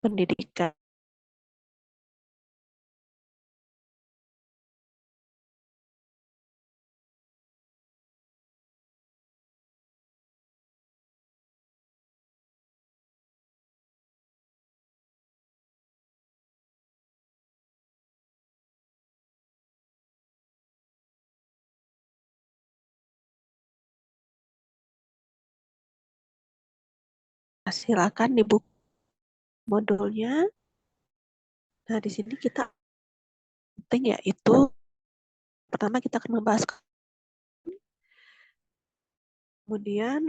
pendidikan. Silakan dibuka modulnya. Nah, di sini kita penting yaitu pertama kita akan membahas, kemudian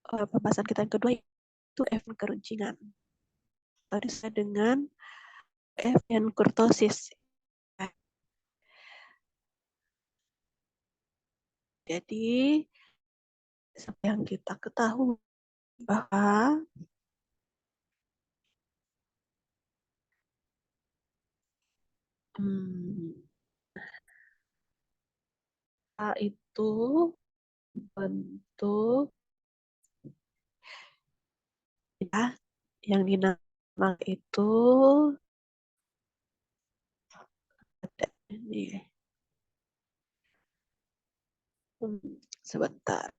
pembahasan kita yang kedua itu event keruncingan. Tadi saya dengan event kurtosis. Jadi seperti yang kita ketahui bahwa A itu bentuk ya, yang dinamakan itu ada ini. Sebentar.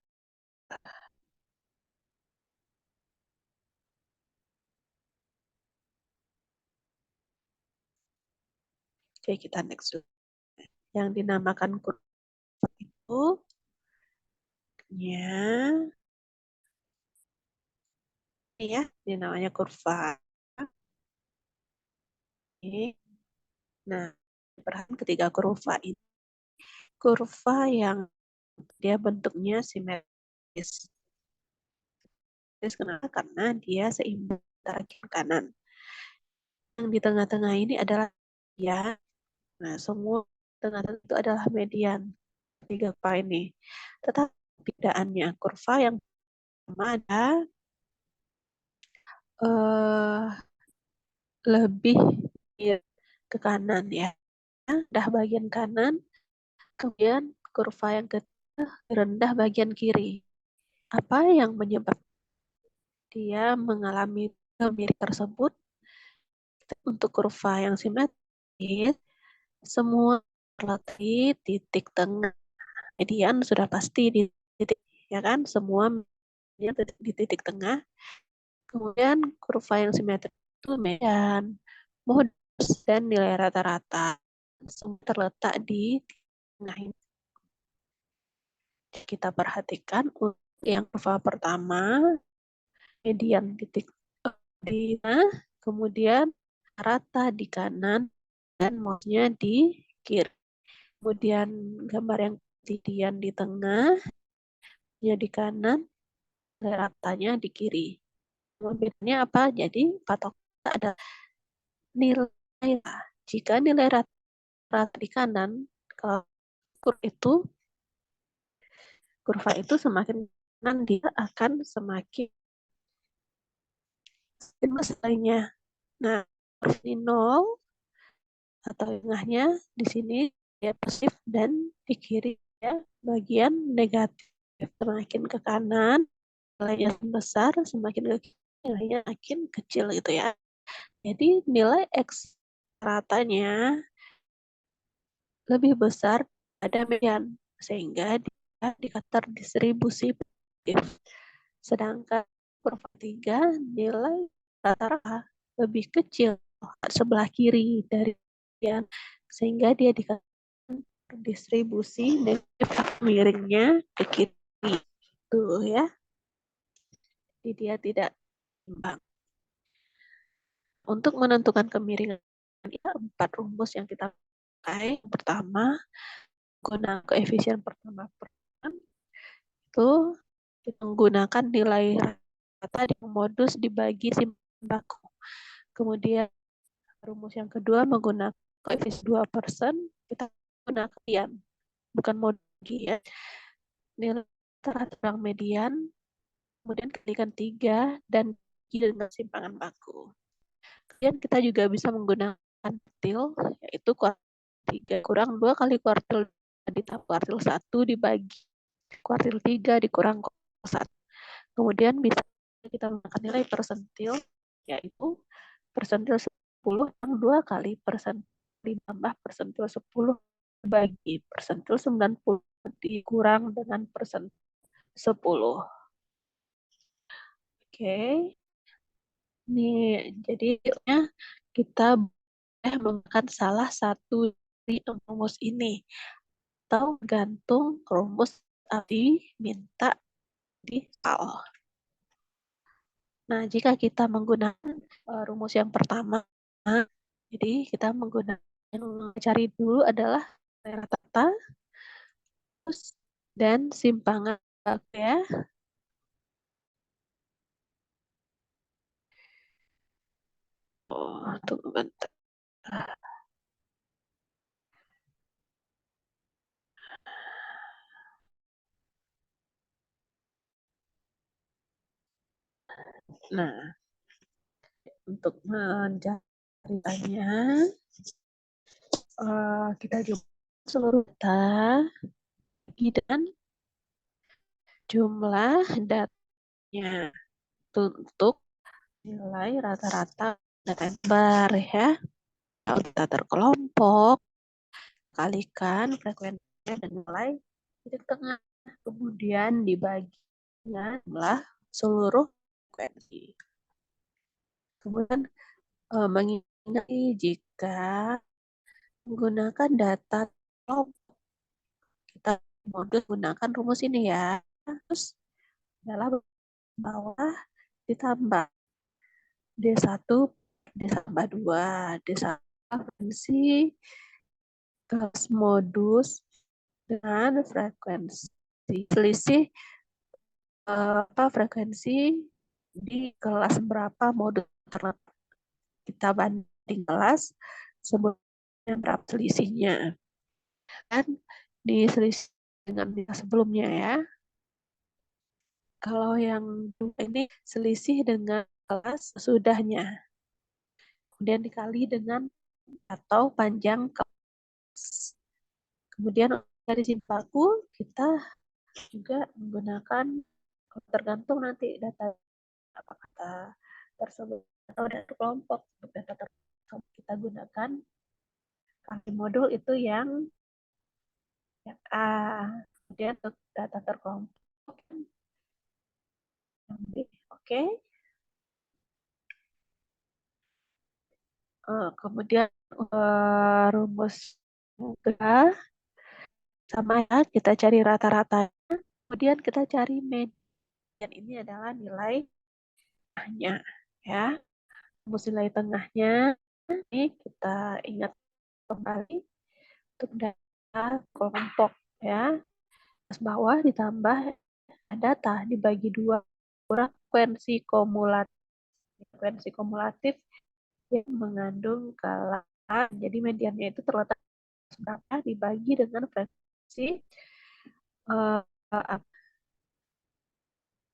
Oke, kita next. Yang dinamakan kurva itu ya, ini namanya kurva. Nah, perhatikan ketiga kurva ini, kurva yang dia bentuknya simetris. Kenapa? Karena dia seimbang antara kiri kanan. Yang di tengah-tengah ini adalah ya. Nah, semua tengah-tengah itu adalah median. Tiga kurva ini. Tetapi perbedaannya kurva yang pertama ada lebih ke kanan ya. Rendah bagian kanan, kemudian kurva yang ketiga rendah bagian kiri. Apa yang menyebabkan dia mengalami mirip tersebut? Untuk kurva yang simetris, semua terletak di titik tengah. Median sudah pasti di titik, ya kan? Semua di titik tengah. Kemudian kurva yang simetris itu median, modus, dan nilai rata-rata. Semua terletak di tengah ini. Kita perhatikan untuk yang kurva pertama, median titik di tengah, kemudian rata di kanan, dan modusnya di kiri. Kemudian gambar yang median di tengah, ya di kanan, ratanya di kiri. Bedanya apa? Jadi patokan ada nilai. Jika nilai rata di kanan, kalau kurva itu semakin kanan, dia akan semakin besarnya. Nah, ini 0 atau tengahnya di sini dia positif dan di kiri ya bagian negatif. Semakin ke kanan nilainya besar, semakin ke kiri nilainya makin kecil gitu ya. Jadi nilai X ratanya lebih besar pada median sehingga dia dikatakan distribusi positif. Sedangkan kurva 3 nilai rata-rata lebih kecil sebelah kiri dari median sehingga dia dikatakan distribusi negatif miringnya ke kiri. Tuh ya. Jadi dia tidak imbang. Untuk menentukan kemiringan ada 4 rumus yang kita pakai. Yang pertama, guna koefisien pertama itu kita menggunakan nilai rata di modus dibagi simpanan baku. Kemudian rumus yang kedua menggunakan koefisien 2%, kita menggunakan median, bukan modus ya. Nilai rata median, kemudian kalikan 3 dan dengan simpangan baku. Kemudian kita juga bisa menggunakan kuartil, yaitu kuartil 3 kurang 2 kali kuartil ditambah kuartil 1 dibagi kuartil 3 dikurang kuartil 1. Kemudian bisa kita menggunakan nilai persentil yaitu persentil 10 yang 2 kali persentil ditambah persentil 10 bagi persentil 90 dikurang dengan persentil 10. Oke. Nih, jadi kita boleh menggunakan salah satu dari rumus ini atau gantung rumus tadi minta di soal. Nah, jika kita menggunakan rumus yang pertama, jadi kita menggunakan cari dulu adalah rata-rata dan simpangan ya. Oh, tunggu bentar. Nah, untuk mencarinya, kita coba seluruh data dan jumlah datanya untuk nilai rata-rata data bar ya. Data terkelompok kalikan frekuensinya dan nilai titik tengah, kemudian dibagi dengan jumlah seluruh frekuensi. Kemudian mengingat jika menggunakan data kelompok, kita modul gunakan rumus ini ya. Terus adalah bawah ditambah D1 ditambah 2 D1 frekuensi kelas modus dengan frekuensi selisih frekuensi di kelas berapa modus terletak. Kita banding kelas sebelumnya berapa selisihnya. Dan diselisih dengan sebelumnya ya. Kalau yang ini selisih dengan kelas sesudahnya. Kemudian dikali dengan atau panjang kelas. Kemudian dari simpaku kita juga menggunakan tergantung nanti data apa kata tersebut atau data kelompok. Untuk data tersebut kita gunakan kali modul itu yang A. Kemudian untuk data terkelompok yang B. Oke. Kemudian rumus mudah sama ya, kita cari rata-rata. Kemudian kita cari median. Ini adalah nilai tengahnya ya. Rumus nilai tengahnya ini kita ingat kembali untuk data kelompok ya. Atas bawah ditambah data dibagi 2 kurang frekuensi kumulatif. Frekuensi kumulatif yang mengandung kelas. Jadi mediannya itu terletak berapa dibagi dengan frekuensi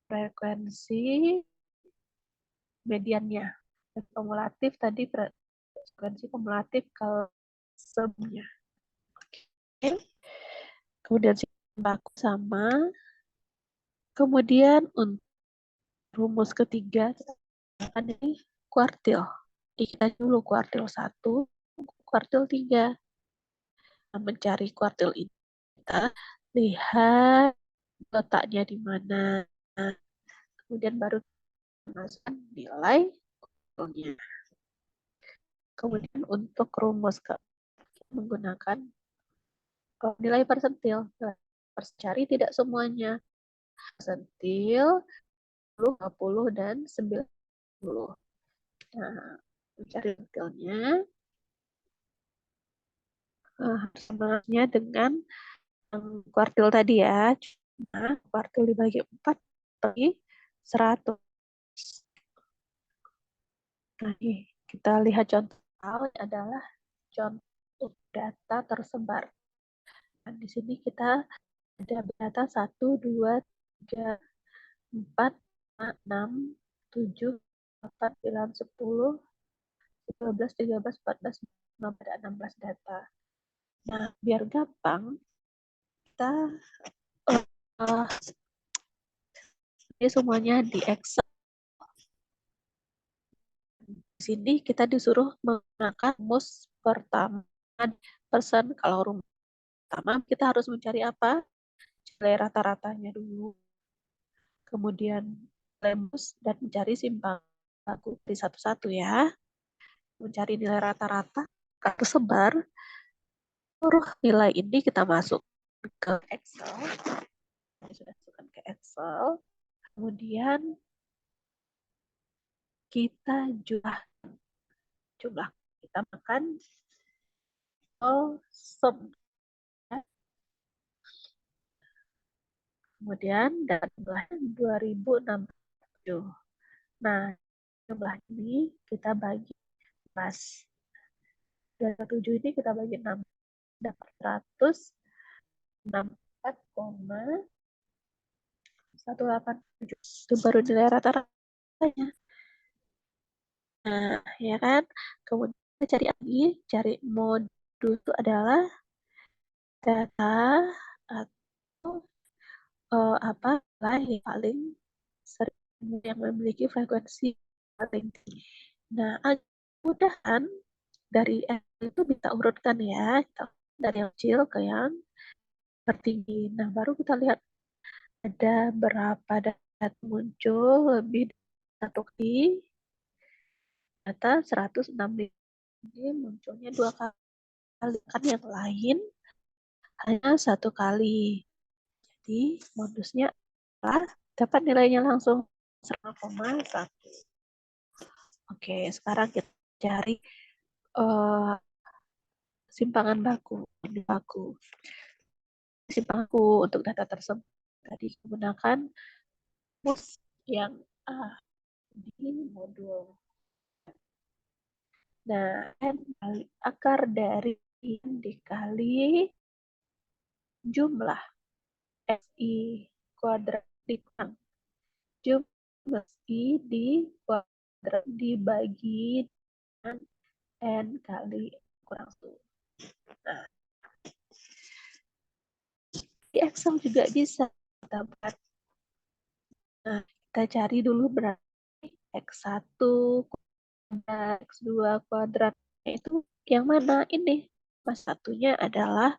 frekuensi mediannya. Dan kumulatif tadi frekuensi kumulatif kalau sebelumnya. Oke. Kemudian baku sama. Kemudian untuk rumus ketiga akan ini kuartil. Kita dulu kuartil 1, kuartil 3. Nah, mencari kuartil ini kita lihat letaknya di mana. Kemudian baru masukkan nilai kuartilnya. Kemudian untuk rumus menggunakan nilai persentil. Cari tidak semuanya. Persentil 20, dan 90. Nah, mencari persentilnya sama dengan kuartil tadi ya. Nah, kuartil dibagi 4 bagi 100. Nah, kita lihat contoh adalah contoh data tersebar. Dan di sini kita ada data 1, 2, 3, 4, 5, 6, 7, 8, 9, 10, 12, 13, 14, 15, ada 16 data. Nah, biar gampang, kita ini semuanya di Excel. Di sini kita disuruh menggunakan rumus pertama persen. Kalau rumus pertama kita harus mencari apa? Nilai rata-ratanya dulu. Kemudian rumus dan mencari simpangan baku di satu-satu ya. Mencari nilai rata-rata tersebar. Seluruh nilai ini kita masuk ke Excel. Saya sudah masukkan ke Excel. Kemudian kita jumlah kita makan sum. Kemudian jumlahnya 2067. Nah, jumlah ini kita bagi pas 27 ini kita bagi 6, dapat 164,187. Itu baru nilai rata-ratanya. Nah, ya kan? Kemudian kita cari lagi, cari modul itu adalah data atau apa yang paling sering yang memiliki frekuensi paling tinggi. Nah, mudahan dari itu kita urutkan ya, dari yang kecil ke yang tertinggi. Nah, baru kita lihat ada berapa data muncul lebih dari satu kali. Data 106 ini munculnya 2 kali, kan yang lain hanya 1 kali. Jadi modusnya adalah dapat nilainya langsung 0,1. Oke, sekarang kita cari simpangan baku. Simpangan baku untuk data tersebut tadi menggunakan rumus yang di modul. Nah, N kali akar dari N dikali jumlah SI kuadrat dikurangi jumlah I di kuadrat dibagi dengan N kali kurang 1. Nah, di Excel juga bisa kita buat. Nah, kita cari dulu berarti X1 kuadrat, X2 kuadrat. Itu yang mana ini? Mas satunya adalah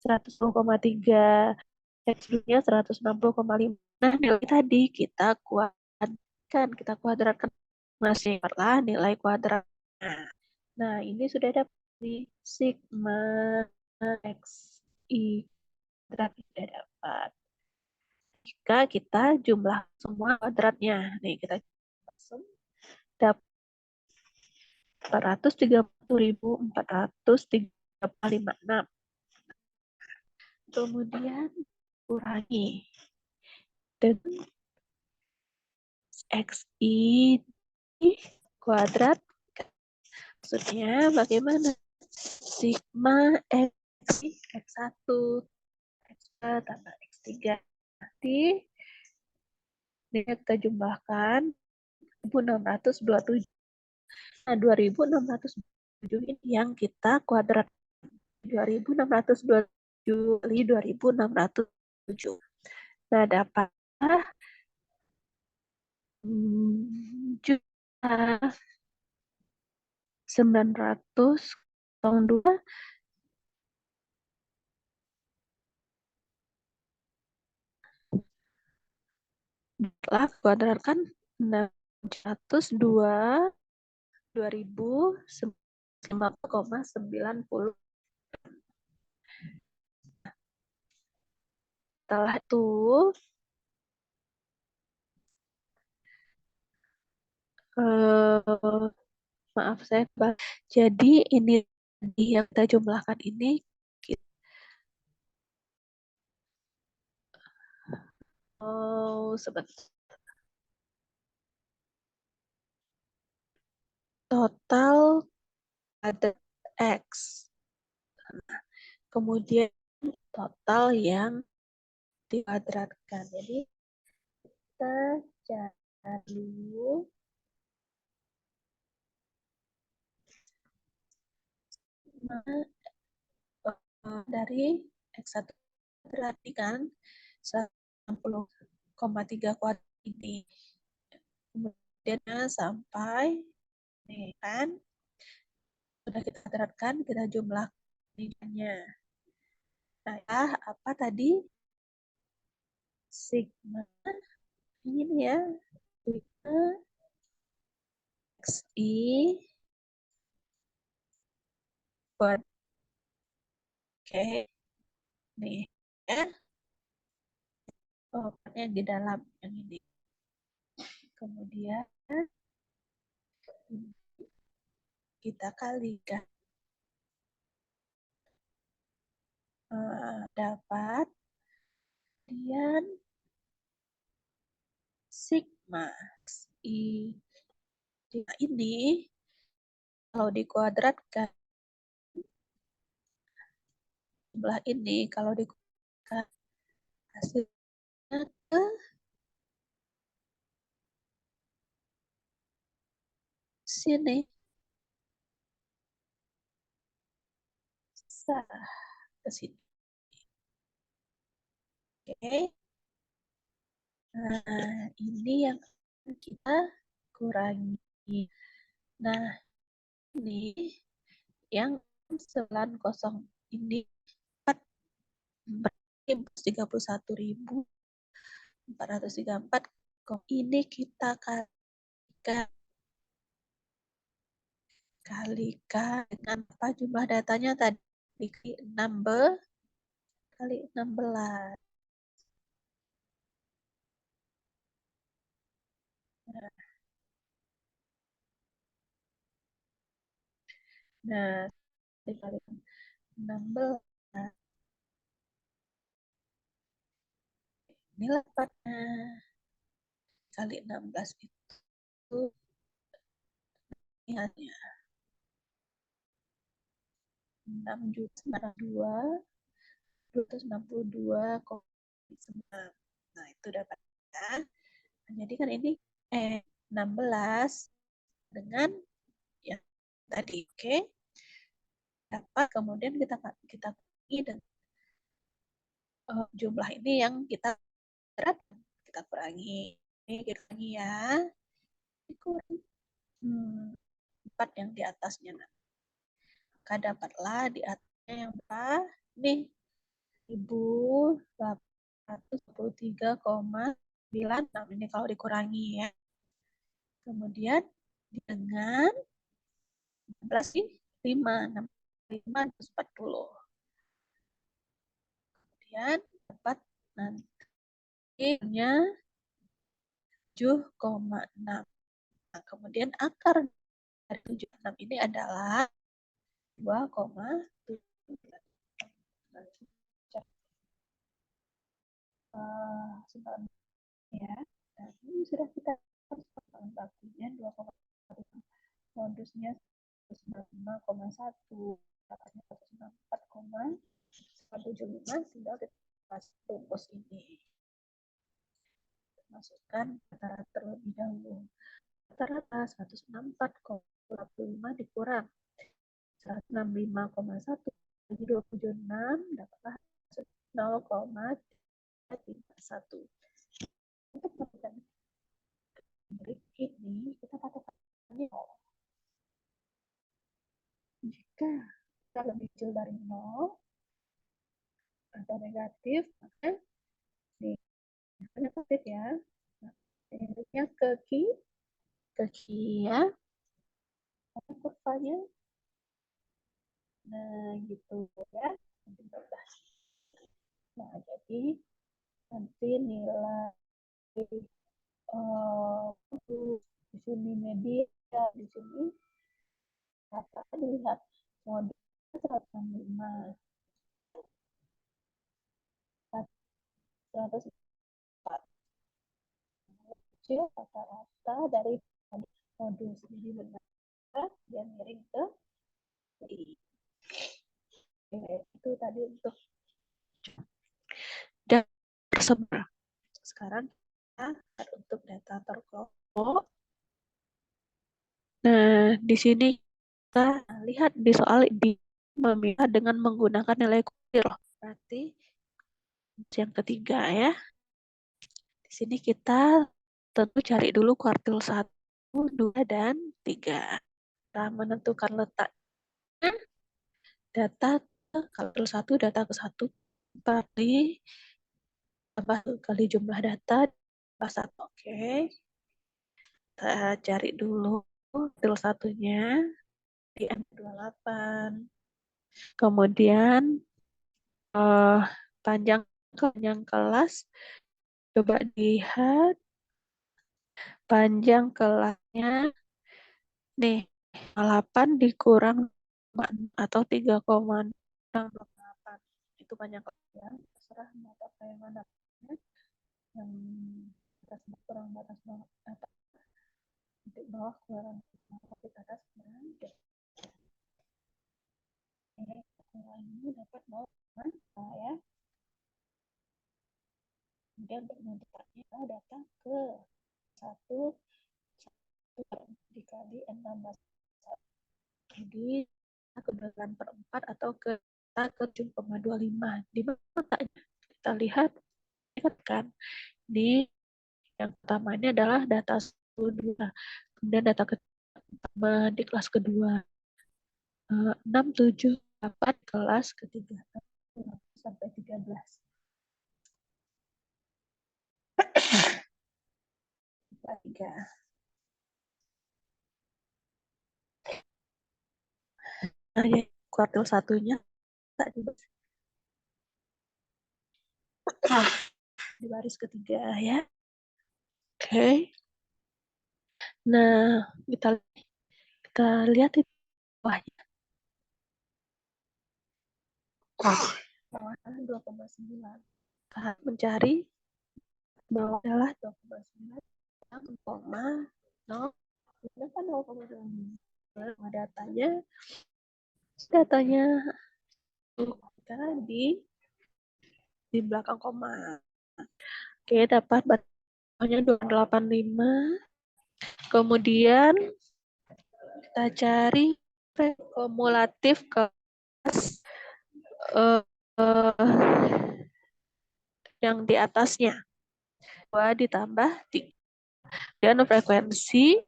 110,3, X2-nya 160,5. Nah, nilai tadi kita kuadratkan masih lah nilai kuadrat. Nah, ini sudah dapat di sigma XI kuadrat sudah dapat. Jika kita jumlah semua kuadratnya, nih kita dapat 430.456. Kemudian kurangi dengan XI kuadrat. Maksudnya bagaimana? Sigma XI X1 X2 tambah X3. Nanti ini kita jumlahkan 2627. Nah, 2627 ini yang kita kuadrat. 2627 kali 2607. Nah, dapat juta 902 lah kuadratkan 602 2005,90. Setelah itu maaf saya jadi ini yang kita jumlahkan ini sebentar. Total ada X. Kemudian total yang dikuadratkan. Jadi kita cari dulu dari X1 berarti kan 160,3 kuadrat ini. Kemudian sampai Nih kan, sudah kita terapkan, kita jumlah nilainya. Nah, apa tadi? Sigma ini ya, sigma XI buat oke, nih ya, yang di dalam yang ini. Kemudian kita kalikan dapat kemudian sigma I ini kalau dikuadratkan jumlah ini kalau dikuadratkan hasilnya ke sini. Ke sini. Oke. Nah, ini yang kita kurangi. Nah, ini yang 90 ini 31.434. Ini kita kalikan dengan apa jumlah datanya tadi? Kali 16 kali 16. Nah, dikali 16. Ini lepatnya kali 16 itu ingatnya 6.262,9. Nah, itu dapatnya. Jadi kan ini 16 dengan yang tadi, oke? Dapat kemudian kita kurangi dengan jumlah ini yang kita terapkan. Kita kurangi. Ini kita kurangi ya. Dikurangi 4 yang di atasnya. Maka dapatlah di atasnya yang berapa? Nih, 1.823,96. Ini kalau dikurangi ya. Kemudian dengan 5, 540. Kemudian dapat nantinya 7,6. Nah, kemudian akar dari 76 ini adalah 2,7. Ya. Nah, ini sudah kita bakunya 2,1. Modusnya 195,1. Katanya 194,175. Tinggal kita rumus ini. Masukkan rata-rata terlebih dahulu. Rata-rata 164,25 dikurang 165,1 bagi 26 dapatlah 0,351. Untuk mendapatkan ini kita patokannya 0. Jika kita lebih kecil dari 0 atau negatif, maka ini negatif ya. Nah, ini ke kiri ya. Kurvanya. Nah, gitu ya. Nah, jadi nanti nilai di sini media, di sini kata dilihat model 165, 104 kecil rata-rata dari modul sendiri benar dia miring ke kiri. Itu tadi untuk data tersebar. Sekarang kita untuk data terkelompok. Nah, di sini kita lihat di soal memilah dengan menggunakan nilai kuartil. Berarti yang ketiga ya. Di sini kita tentu cari dulu kuartil 1, 2, dan 3. cara menentukan letak data kalau satu data ke satu kali tambah kali jumlah data pas satu. Oke, kita cari dulu til satunya di M28. Kemudian panjang kelas, coba lihat panjang kelasnya nih 8 dikurang atau 3,628. Itu panjang kelas ya. Terserah mau pakai yang mana. Yang atas kurang batas bawah atau di bawah kurang tapi atas kurang. Ini dapat 0, ya. Kemudian untuk menentukannya datang ke 1 dikali 16. Jadi ke 8/4 atau ke 7,25. Di mana letaknya? Kita lihat kan di yang pertama ini adalah data 2, kemudian data pertama di kelas kedua 6, 7, 8 kelas ketiga sampai 13. Tiga. Nah, ya, kuartil satunya di baris ketiga ya. Oke. Nah, kita lihat itu bawahnya. Bawahnya 2,9. Kita mencari bawah adalah 2,9 koma 0. Ini kan 0,9. Datanya kita di belakang koma. Oke, dapat bawahnya 285. Kemudian kita cari kumulatif kelas yang di atasnya. 2 ditambah 3. Dan frekuensi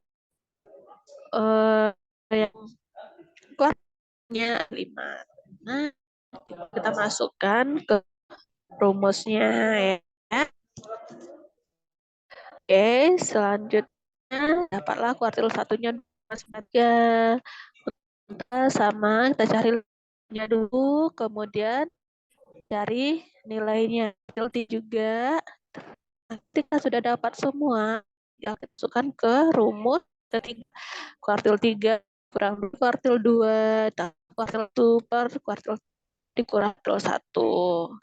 yang kelasnya 5. Nah, kita masukkan ke rumusnya ya. Oke, selanjutnya dapatlah kuartil satunya saja sama kita cari nilainya dulu, kemudian cari nilainya juga. Nanti kita sudah dapat semua yang kita masukkan ke rumus ketiga. Kuartil 3 kurang kuartil 2 kuartil 1 per kuartil dikurang kuartil 1.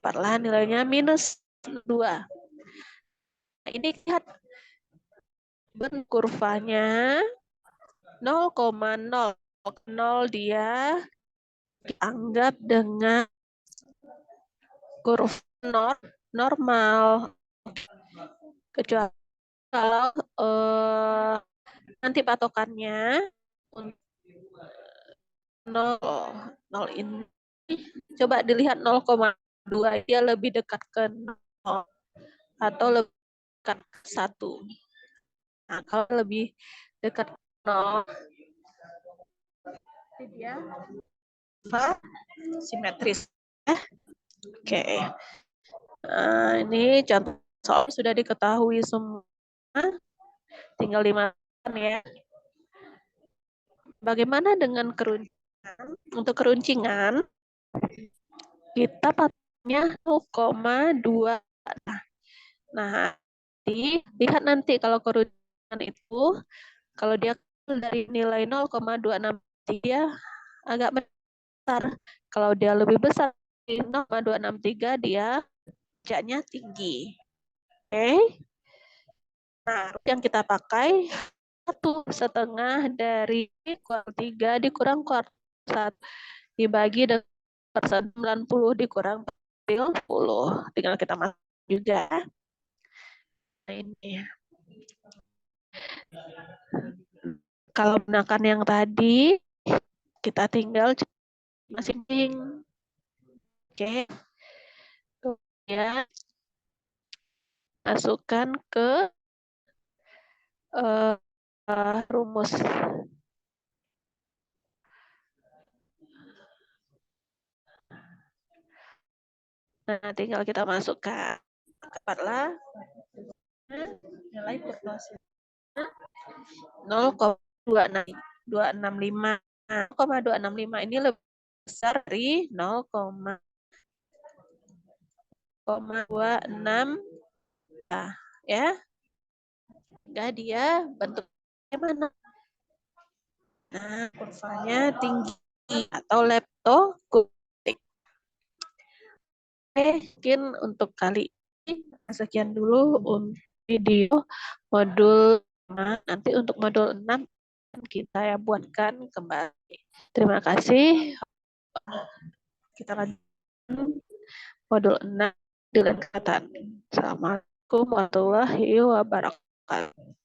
Dapatlah nilainya minus 2. Nah, ini lihat kurvanya 0,0 dia dianggap dengan kurva normal, kecuali kalau nanti patokannya 0 ini coba dilihat 0,2 dia lebih dekat ke 0 atau lebih dekat ke 1. Nah, kalau lebih dekat 0 dia simetris. Oke. Ini contoh soal sudah diketahui semua. Tinggal dimakan ya. Bagaimana dengan keruncingan? Untuk keruncingan kita patoknya 0,2. Nah, lihat nanti kalau keruncingan itu kalau dia dari nilai 0,26 dia agak besar. Kalau dia lebih besar 0,263 dia jaraknya tinggi. Oke. Nah, yang kita pakai 1/2 dari kuartil 3 dikurang kuartil 1 dibagi dengan 90 dikurang kuartil 10. Tinggal kita masuk juga. Nah, ini. Kalau gunakan yang tadi, kita tinggal masing-masing. Oke. Kemudian masukkan ke rumus. Nah, tinggal kita masukkan katakanlah nilai prognosis 0,265. 0,265 ini lebih besar dari 0,265 ya. Enggak, dia bentuknya mana? Nah, kurvanya tinggi atau leptokurtik. Mungkin untuk kali ini sekian dulu untuk video modul 5. Nanti untuk modul 6 kita ya buatkan kembali. Terima kasih. Kita lanjutkan modul 6 dengan kata. Assalamualaikum warahmatullahi wabarakatuh.